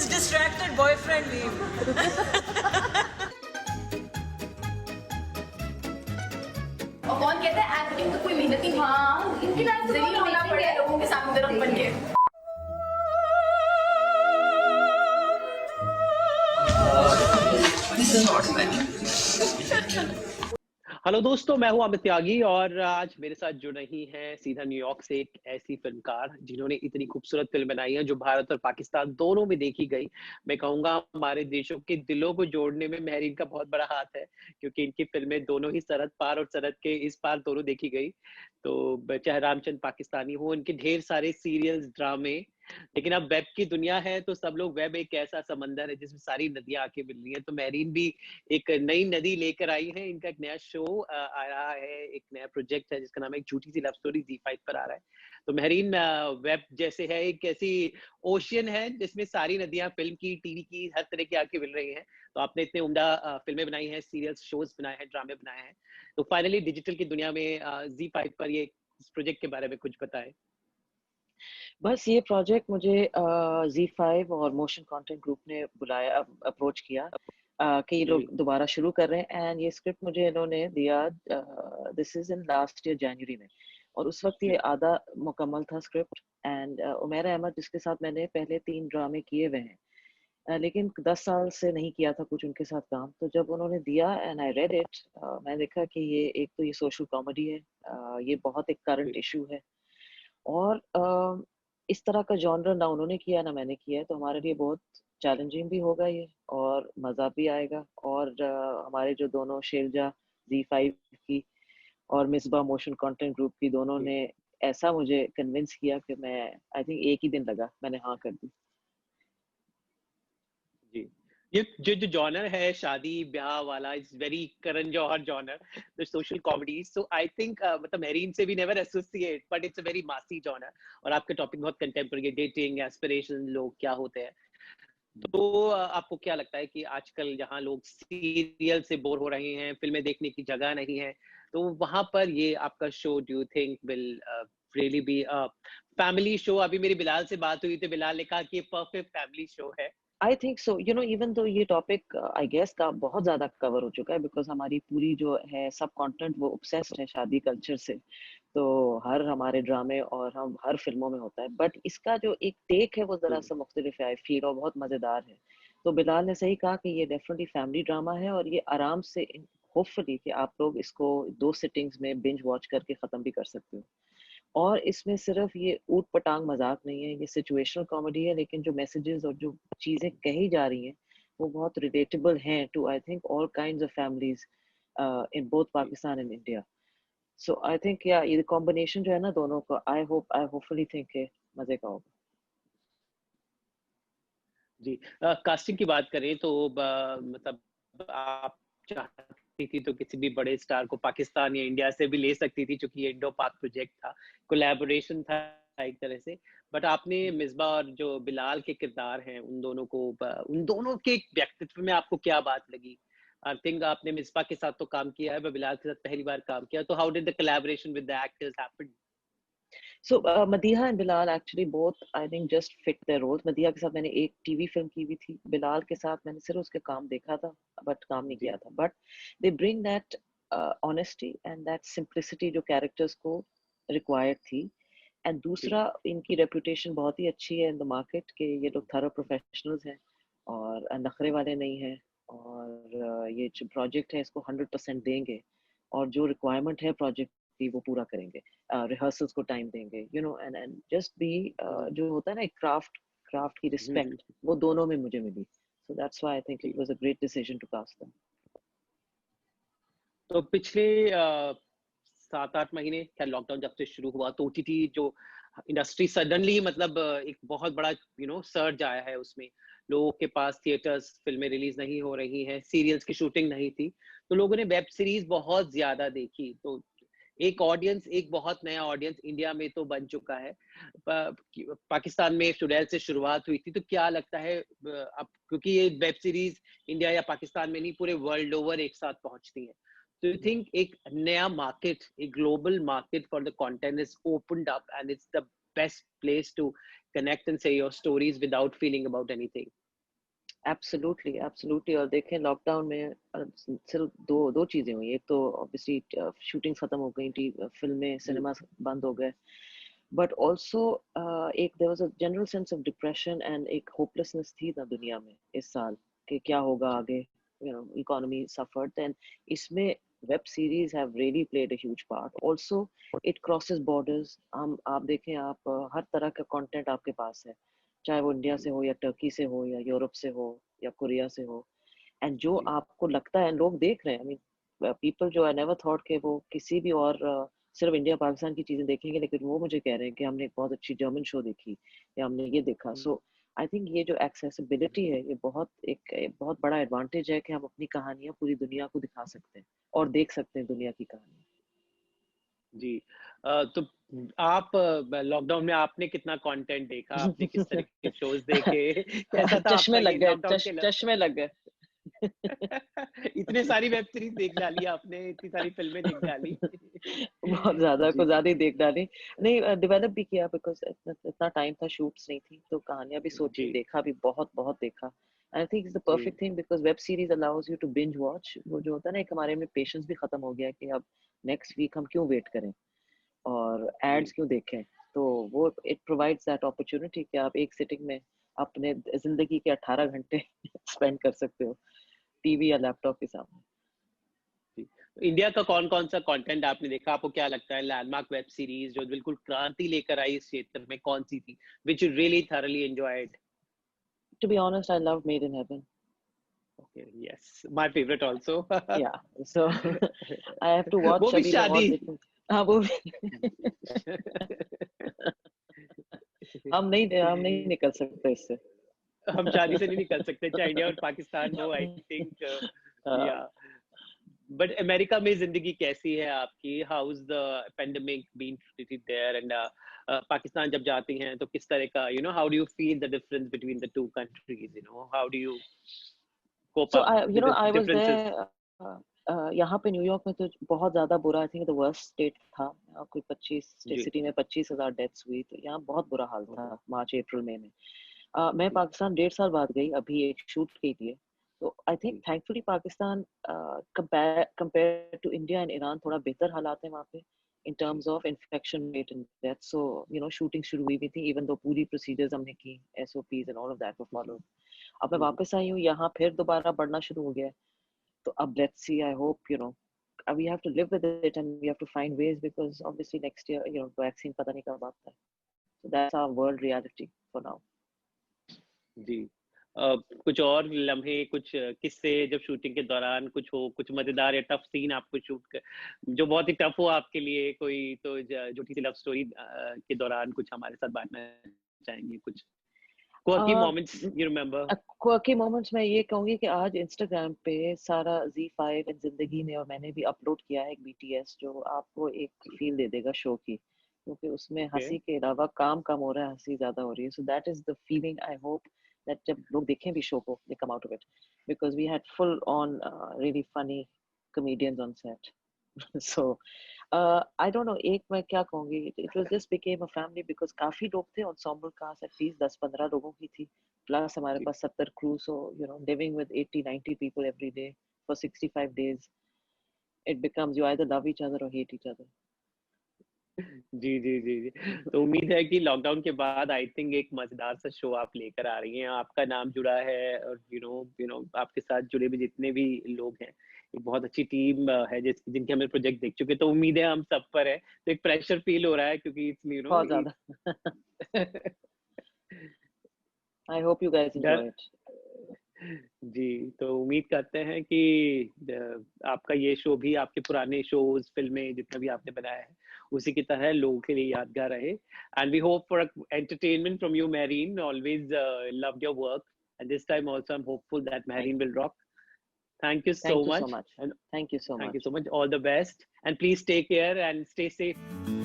his distracted boyfriend leave. और कौन कहता है एक्टिंग तो कोई मेहनती हाँ इनकी लाइफ से नहीं होना पड़े लोगों के सामने दरख्त बन के। This is not funny. Hello दोस्तों, मैं हूं अमित त्यागी और आज मेरे साथ जुड़ रही हैं सीधा न्यूयॉर्क से एक ऐसी फिल्मकार जिन्होंने इतनी खूबसूरत फिल्म बनाई है जो भारत और पाकिस्तान दोनों में देखी गई। मैं कहूंगा हमारे देशों के दिलों को जोड़ने में महरीन का बहुत बड़ा हाथ है, क्योंकि इनकी फिल्में दोनों ही सरहद पार और सरहद के इस पार दोनों देखी गई। तो चाहे रामचंद्र पाकिस्तानी हो, इनके ढेर सारे सीरियल्स, ड्रामे, लेकिन अब वेब की दुनिया है तो सब लोग, वेब एक ऐसा समंदर है जिसमें सारी नदियां आके मिल रही हैं। तो महरीन भी एक नई नदी लेकर आई है। इनका एक नया शो आ रहा है, एक नया प्रोजेक्ट है जिसका नाम है एक झूठी सी लव स्टोरी, Z5 पर आ रहा है। तो महरीन वेब जैसे है, एक ऐसी ओशियन है जिसमें सारी नदियां फिल्म की, टीवी की, हर तरह की आके मिल रही हैं। तो आपने इतने उम्दा फिल्में बनाई हैं, सीरियल्स, शोज बनाए हैं, ड्रामे बनाए हैं, तो फाइनली डिजिटल की दुनिया में Z5 पर ये इस प्रोजेक्ट के बारे में कुछ बताएं। बस ये प्रोजेक्ट मुझे Z5 और मोशन कंटेंट ग्रुप ने बुलाया, अप्रोच किया कि ये लोग दोबारा शुरू कर रहे हैं। एंड ये स्क्रिप्ट मुझे इन्होंने दिया, this is in last year जनवरी में, और उस वक्त ये आधा मुकम्मल था स्क्रिप्ट। एंड उमैर अहमद, जिसके साथ मैंने पहले 3 ड्रामे किए हुए हैं, लेकिन 10 साल से नहीं किया था कुछ उनके साथ काम। तो जब उन्होंने दिया एंड आई रेड इट, मैंने देखा कि ये एक तो ये सोशल कॉमेडी है, ये बहुत एक करंट इशू है, और इस तरह का जॉनर ना उन्होंने किया ना मैंने किया है। तो हमारे लिए बहुत चैलेंजिंग भी होगा ये, और मज़ा भी आएगा। और हमारे जो दोनों शेरजा Z5 की और मिसबा मोशन कंटेंट ग्रुप की, दोनों ने ऐसा मुझे कन्विंस किया कि मैं, आई थिंक एक ही दिन लगा, मैंने हाँ कर दी। जी, ये जो जॉनर है शादी ब्याह वाला, it's very Karan Johar genre, the social comedy. So I think मतलब महरीन से भी never associate, but it's a very massy genre. और आपके टॉपिक बहुत कंटेम्पररी, डेटिंग, एस्पिरेशन, लोग क्या होते हैं। तो आपको क्या लगता है कि आजकल जहाँ लोग सीरियल से बोर हो रहे हैं, फिल्में देखने की जगह नहीं है, तो वहां पर ये आपका show, do you think will really be a family show? अभी मेरी बिलाल से बात हुई तो बिलाल ने कहा कि ये परफेक्ट फैमिली शो है। I think so, you know, even तो ये टॉपिक आई गेस का बहुत ज़्यादा कवर हो चुका है, बिकॉज हमारी पूरी जो है सब कंटेंट वो ऑब्सेस्ड है शादी कल्चर से। तो हर हमारे ड्रामे और हम हर फिल्मों में होता है, बट इसका जो एक टेक है वो ज़रा सा मुख्तलिफ है, आई फील, और बहुत मज़ेदार है। तो बिलाल ने सही कहा कि ये डेफिनेटली फैमिली ड्रामा है, और ये आराम से, होपफुली, कि आप लोग इसको 2 सिटिंग्स में बिंज वॉच करके ख़त्म भी कर सकते हो। और इसमें सिर्फ ये ऊट पटांग मजाक नहीं है, ये सिचुएशनल कॉमेडी है, लेकिन जो मैसेजेस और जो चीजें कही जा रही हैं वो बहुत रिलेटेबल हैं too, I think, all kinds of families in both Pakistan and India. So I think या ये कॉम्बिनेशन जो है ना दोनों का, आई होपफुली थिंक के मजे का होगा। जी, कास्टिंग की बात करें तो मतलब आप चाहती थी तो किसी भी बड़े स्टार को पाकिस्तान या इंडिया से भी ले सकती थी, क्योंकि ये इंडो पाक प्रोजेक्ट था, कोलैबोरेशन था एक तरह से। बट आपने मिसबा और जो बिलाल के किरदार हैं, उन दोनों को, उन दोनों के व्यक्तित्व में आपको क्या बात लगी? आई थिंक आपने मिसबा के साथ तो काम किया है, बिलाल के साथ पहली बार काम किया, तो how did the collaboration with the actors happen? So Madiha and Bilal actually both, I think, just fit their roles. Madiha के साथ मैंने एक टीवी फिल्म की हुई थी, बिलाल के साथ मैंने सिर्फ उसके काम देखा था, बट काम नहीं किया था। But they bring that honesty and that simplicity जो characters को required थी। एंड दूसरा, इनकी रेपुटेशन बहुत ही अच्छी है इन द मार्केट कि ये लोग थरो प्रोफेशनल्स हैं और नखरे वाले नहीं हैं। और ये जो प्रोजेक्ट है इसको 100% देंगे, और जो रिक्वायरमेंट है प्रोजेक्ट की वो पूरा करेंगे, रिहर्सल्स को टाइम देंगे, you know, and just be, जो होता है ना, क्राफ्ट क्राफ्ट की रिस्पेक्ट, वो दोनों में मुझे मिली। So that's why I think it was a great decision to cast them. तो पिछले 7-8 महीने, क्या लॉकडाउन जब से शुरू हुआ, तो ओटीटी जो इंडस्ट्री सडनली, मतलब एक बहुत बड़ा सर्ज आया है उसमें। लोगों के पास थिएटर्स, फिल्में रिलीज नहीं हो रही हैं, सीरियल्स की शूटिंग नहीं थी, तो लोगों ने वेब सीरीज बहुत ज्यादा देखी। तो एक ऑडियंस, एक बहुत नया ऑडियंस इंडिया में तो बन चुका है। पाकिस्तान में शुरैल से शुरुआत हुई थी, तो क्या लगता है अब, क्योंकि ये वेब सीरीज इंडिया या पाकिस्तान में नहीं, पूरे वर्ल्ड ओवर एक साथ पहुंचती हैं, तो यू थिंक एक नया मार्केट, एक global market for the content is opened up and it's the best place to connect and say your stories without feeling about anything? Absolutely absolutely. और देखें लॉकडाउन में सिर्फ दो चीजें हुई। एक तो ऑब्वियसली शूटिंग खत्म हो गई, फिल्में जी सिनेमा बंद हो गए, बट ऑल्सो एक there was a general sense of depression and एक होपलेसनेस थी ना दुनिया में इस साल कि क्या होगा जी आगे, इकोनॉमी सफर्ड, एंड इसमें web series have really played a huge part. Also it crosses borders. हम आप देखें, आप हर तरह का कंटेंट आपके पास है, चाहे वो इंडिया से हो या टर्की से हो या यूरोप से हो या कोरिया से हो, एंड जो जी आपको लगता है लोग देख रहे हैं। आई मीन पीपल जो आई नेवर थॉट के वो किसी भी और सिर्फ इंडिया पाकिस्तान की चीजें देखेंगे, लेकिन वो मुझे कह रहे हैं कि हमने एक बहुत अच्छी जर्मन शो देखी या हमने ये देखा। सो आई थिंक ये जो एक्सेसिबिलिटी है ये एक बहुत बड़ा एडवांटेज है कि हम अपनी कहानियां पूरी दुनिया को दिखा सकते हैं और देख सकते हैं दुनिया की कहानी। जी तो आप लॉकडाउन में आपने कितना कंटेंट देखा, आपने किस तरह के शोज देखे, कैसा था आपका चश्मे ये लग गए, लॉकडाउन के चश्मे लग गए। इतने सारी वेब सीरीज देख डाली आपने, इतनी सारी फिल्में देख डाली। बहुत ज्यादा, जी कुछ ज्यादा ही देख डाली। नहीं, डेवलप भी किया बिकॉज इतना टाइम था, शूट्स नहीं थी, तो कहानियां भी सोची, जी देखा भी बहुत बहुत देखा। आई थिंक इट्स द जी perfect thing because web series allows you to binge watch. वो जो होता है ना, एक हमारे में पेशेंस भी खत्म हो गया है कि अब नेक्स्ट वीक हम क्यों वेट करें और जी एड्स क्यों देखें। तो वो इट प्रोवाइड्स दैट अपॉर्चुनिटी कि आप एक सिटिंग में अपने जिंदगी के 18 घंटे स्पेंड कर सकते हो टीवी या लैपटॉप के सामने। जी। इंडिया का कौन कौन सा कंटेंट आपने देखा, आपको क्या लगता है लैंडमार्क वेब सीरीज जो बिल्कुल क्रांति लेकर आई इस क्षेत्र में, कौन सी थी which you really thoroughly enjoyed? To be honest, I love Made in Heaven. Okay, yes, my favorite also. Yeah, so I have to watch। वो भी अभी मैं और शादी। देखूं। हाँ, वो भी। हम नहीं निकल सकते इससे। हम शादी से नहीं निकल सकते, चाहे इंडिया और पाकिस्तान हो, आई थिंक या बट अमेरिका में जिंदगी कैसी है आपकी, how is the pandemic been treated there and Pakistan जब जाती हैं तो किस तरह का, you know, how do you feel the difference between the two countries, you know, how do you cope So up with the I was differences? there। यहाँ पे New York में तो बहुत ज्यादा बुरा, I think the worst state था। कोई 25 जी city में 25,000 डेथ्स हुई, तो यहाँ बहुत बुरा हाल था ओहो मार्च अप्रैल मई में। मैं जी पाकिस्तान 1.5 साल बाद गई, अभी एक शूट के लिए। तो आई थिंक जी thankfully Pakistan compare to India and Iran थोड़ा बेहतर हालात है वहाँ पे इन जी terms of infection rate and death. So shooting शुरू हुई भी थी, इवन दो पूरी प्रोसीजर्स हमने की, SOPs and all of that were जी फॉलोड। अब मैं वापस आई हूँ, यहाँ फिर दोबारा बढ़ना शुरू हो गया है। तो अब let's see, I hope we have to live with it and we have to find ways because obviously next year vaccine पता नहीं कब आता है। So that's our world reality for now। जी कुछ और लम्हे, कुछ किस्से जब शूटिंग के दौरान कुछ हो, कुछ मजेदार या टफ सीन आपको शूट कर जो बहुत ही टफ हो आपके लिए, कोई तो झूठी सी लव स्टोरी के दौरान कुछ हमारे साथ बांटना चाहेंगे, कुछ quirky moments you remember? Quirky moments मैं ये कहूंगी कि आज इंस्टाग्राम पे सारा Z5 जिंदगी ने और मैंने भी अपलोड किया है एक BTS, जो आपको एक फील दे देगा शो की, क्योंकि उसमें Okay. हंसी के अलावा काम कम हो रहा है, हंसी ज्यादा हो रही है। So that is the feeling I hope that जब लोग देखें भी शो को, they come out of it because we had full on really funny comedians on set. So I don't know, एक मैं क्या कहूंगी, it was just became a family because काफी लोग थे, ensemble कास्ट एटलीस्ट 10-15 लोगों की थी, प्लस हमारे जी पास 70 crew. So living with 80-90 people every day for 65 days, it becomes you either love each other or hate each other। जी जी जी जी तो उम्मीद है कि लॉकडाउन के बाद आई थिंक एक मजेदार सा शो आप लेकर आ रही हैं, आपका नाम जुड़ा है और यू नो आपके साथ जुड़े भी जितने भी लोग हैं, एक बहुत अच्छी टीम है जिनके हमें प्रोजेक्ट देख चुके, तो उम्मीद है हम सब पर है, तो एक प्रेशर फील हो रहा है क्योंकि इट्स बहुत ज्यादा। I hope you guys डर enjoy it। जी तो उम्मीद करते हैं कि आपका ये शो भी आपके पुराने शोज फिल्में जितना भी आपने बनाया है उसी की तरह लोगों के लिए यादगार रहे, and we hope for entertainment from you, Mehreen. Always loved your work, and this time also I'm hopeful that Thank Mehreen will rock. Thank you so thank you so much, much। and Thank you so thank you much। so much. All the best, and please take care and stay safe.